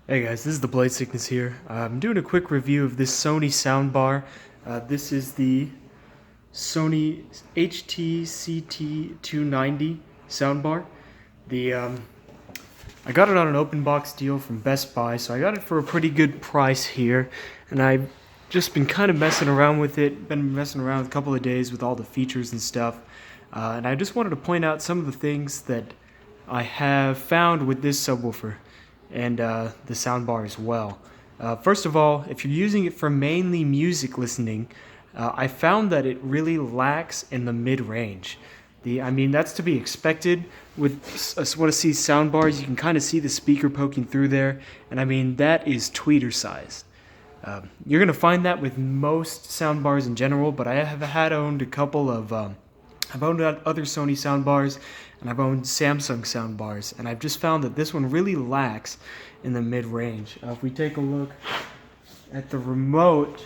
Hey guys, this is the Blade Sickness here. I'm doing a quick review of this Sony soundbar. This is the Sony HT-CT290 soundbar. I got it on an open box deal from Best Buy, so I got it for a pretty good price here. And I've just been kind of messing around with it. Been messing around with a couple of days with all the features and stuff. And I just wanted to point out some of the things that I have found with this subwoofer and the soundbar as well. First of all, if you're using it for mainly music listening, I found that it really lacks in the mid-range. That's to be expected with what I see soundbars. You can kind of see the speaker poking through there, and that is tweeter size. You're gonna find that with most soundbars in general, but I have owned a couple of I've owned other Sony soundbars, and I've owned Samsung soundbars, and I've just found that this one really lacks in the mid-range. If we take a look at the remote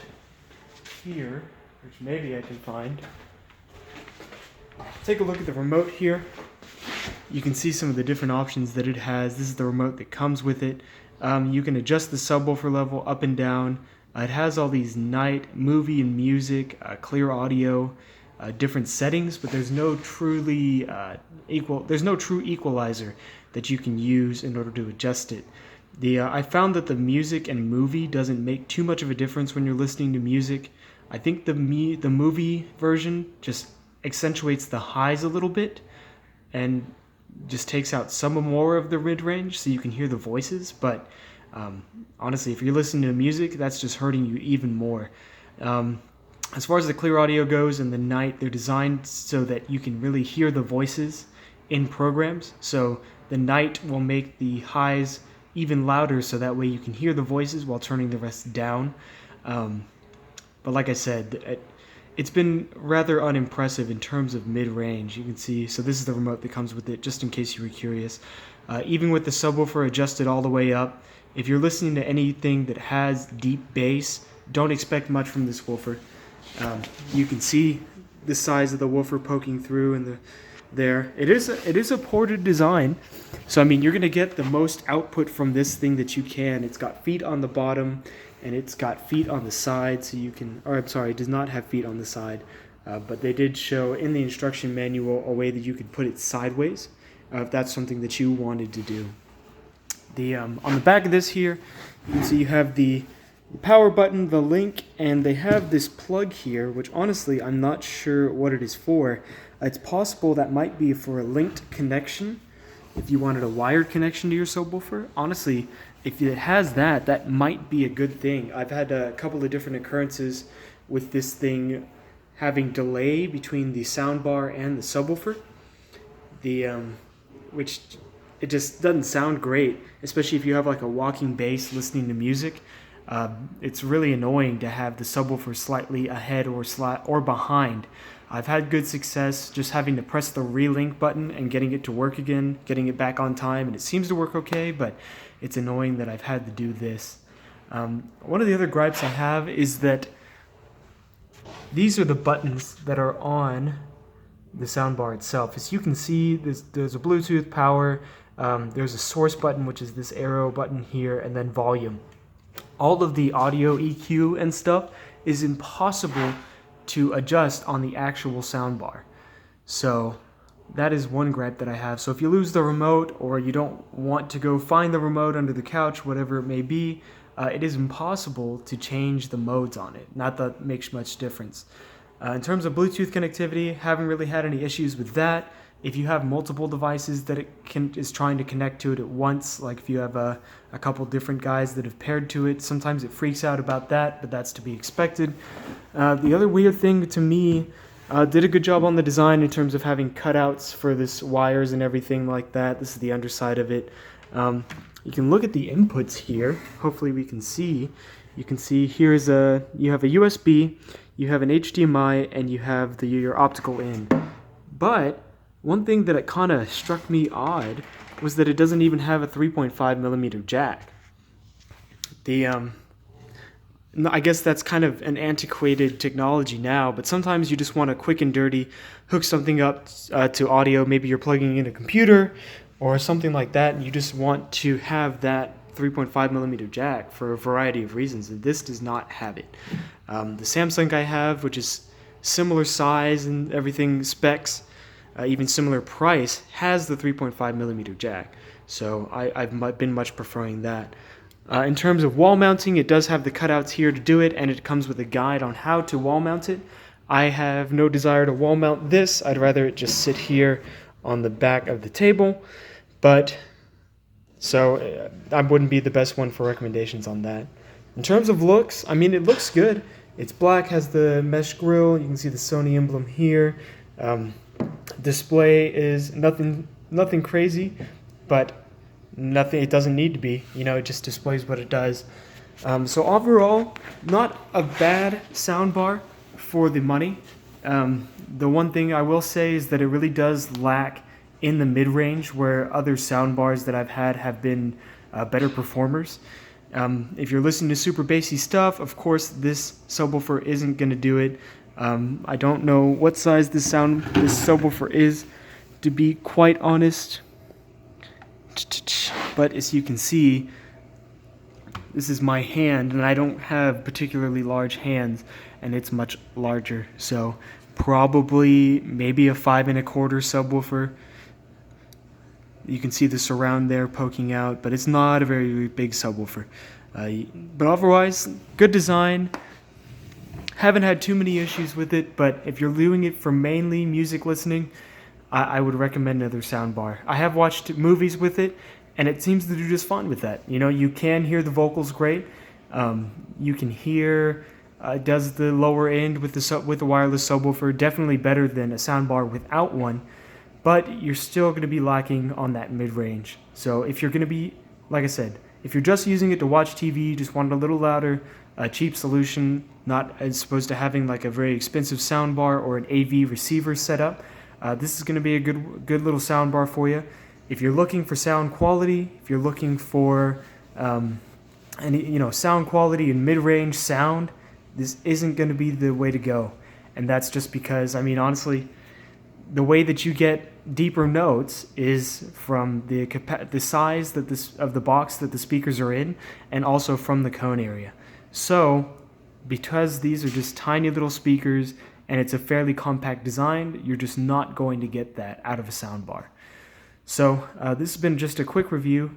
here, which maybe I can find, take a look at the remote here. You can see some of the different options that it has. This is the remote that comes with it. You can adjust the subwoofer level up and down. It has all these night, movie and music, clear audio, different settings, but there's no true equalizer that you can use in order to adjust it. I found that the music and movie doesn't make too much of a difference when you're listening to music. I think the movie version just accentuates the highs a little bit and just takes out some more of the mid-range so you can hear the voices, but honestly, if you're listening to music, that's just hurting you even more. As far as the clear audio goes in the night, they're designed so that you can really hear the voices in programs. So the night will make the highs even louder so that way you can hear the voices while turning the rest down. But like I said, it's been rather unimpressive in terms of mid-range. You can see, so this is the remote that comes with it, just in case you were curious. Even with the subwoofer adjusted all the way up, if you're listening to anything that has deep bass, don't expect much from this woofer. You can see the size of the woofer poking through and there. It is a ported design, so you're gonna get the most output from this thing that you can. It's got feet on the bottom and it's got feet on the side, so you can. Or I'm sorry, it does not have feet on the side, but they did show in the instruction manual a way that you could put it sideways, if that's something that you wanted to do. On the back of this here, you can see you have the power button, the link, and they have this plug here, which honestly I'm not sure what it is for. It's possible that might be for a linked connection if you wanted a wired connection to your subwoofer. Honestly, if it has that, that might be a good thing. I've had a couple of different occurrences with this thing having delay between the soundbar and the subwoofer, which it just doesn't sound great, especially if you have like a walking bass listening to music. It's really annoying to have the subwoofer slightly ahead or behind. I've had good success just having to press the relink button and getting it to work again, getting it back on time, and it seems to work okay, but it's annoying that I've had to do this. One of the other gripes I have is that these are the buttons that are on the soundbar itself. As you can see, there's a Bluetooth power, there's a source button, which is this arrow button here, and then volume. All of the audio EQ and stuff is impossible to adjust on the actual soundbar. So that is one gripe that I have. So if you lose the remote, or you don't want to go find the remote under the couch, whatever it may be, it is impossible to change the modes on it. Not that it makes much difference. In terms of Bluetooth connectivity, haven't really had any issues with that. If you have multiple devices that is trying to connect to it at once, like if you have a couple different guys that have paired to it, sometimes it freaks out about that, but that's to be expected. The other weird thing to me, did a good job on the design in terms of having cutouts for this wires and everything like that. This is the underside of it. You can look at the inputs here. Hopefully we can see. You can see you have a USB, you have an HDMI, and you have your optical in. But one thing that it kind of struck me odd was that it doesn't even have a 3.5mm jack. I guess that's kind of an antiquated technology now, but sometimes you just want to quick and dirty hook something up to audio. Maybe you're plugging in a computer or something like that, and you just want to have that 3.5 millimeter jack for a variety of reasons, and this does not have it. The Samsung I have, which is similar size and everything specs, even similar price, has the 3.5 millimeter jack. So I've been much preferring that. In terms of wall mounting, it does have the cutouts here to do it, and it comes with a guide on how to wall mount it. I have no desire to wall mount this. I'd rather it just sit here on the back of the table. But so I wouldn't be the best one for recommendations on that. In terms of looks, I mean, it looks good. It's black, has the mesh grille. You can see the Sony emblem here. Display is nothing crazy, but nothing. It doesn't need to be. You know, it just displays what it does. So overall, not a bad soundbar for the money. The one thing I will say is that it really does lack in the mid-range, where other soundbars that I've had have been better performers. If you're listening to super bassy stuff, of course this subwoofer isn't going to do it. I don't know what size this subwoofer is, to be quite honest. But as you can see, this is my hand, and I don't have particularly large hands, and it's much larger. So probably maybe a 5 1/4 subwoofer. You can see the surround there poking out, but it's not a very big subwoofer. But otherwise, good design. Haven't had too many issues with it, but if you're doing it for mainly music listening, I would recommend another soundbar. I have watched movies with it, and it seems to do just fine with that. You know, you can hear the vocals great. You can hear it does the lower end with the wireless subwoofer, definitely better than a soundbar without one. But you're still going to be lacking on that mid-range. So if you're going to be, like I said, if you're just using it to watch TV, just want it a little louder, a cheap solution, not as opposed to having like a very expensive soundbar or an AV receiver setup, this is going to be a good little soundbar for you. If you're looking for sound quality, if you're looking for sound quality and mid-range sound, this isn't going to be the way to go. And that's just because, I mean, honestly, the way that you get deeper notes is from the size of the box that the speakers are in, and also from the cone area. So because these are just tiny little speakers and it's a fairly compact design, you're just not going to get that out of a soundbar. So this has been just a quick review.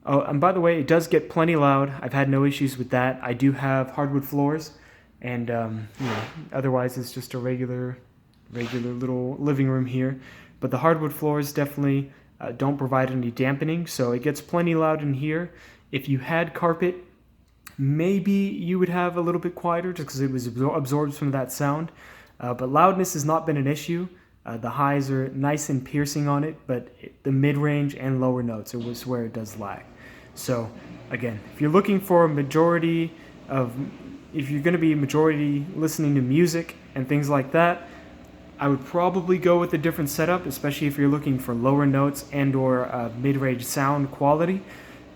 Oh, and by the way, it does get plenty loud. I've had no issues with that. I do have hardwood floors, and otherwise it's just a regular little living room here. But the hardwood floors definitely don't provide any dampening, so it gets plenty loud in here. If you had carpet, maybe you would have a little bit quieter just because it was absorbs some of that sound. But loudness has not been an issue. The highs are nice and piercing on it, but the mid-range and lower notes is where it does lag. So again, if you're looking for if you're going to be majority listening to music and things like that, I would probably go with a different setup, especially if you're looking for lower notes and or mid-range sound quality.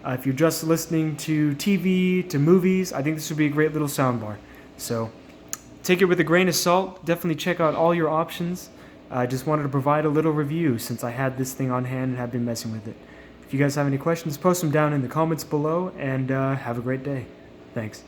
If you're just listening to TV, to movies, I think this would be a great little soundbar. So take it with a grain of salt. Definitely check out all your options. I just wanted to provide a little review since I had this thing on hand and have been messing with it. If you guys have any questions, post them down in the comments below, and have a great day. Thanks.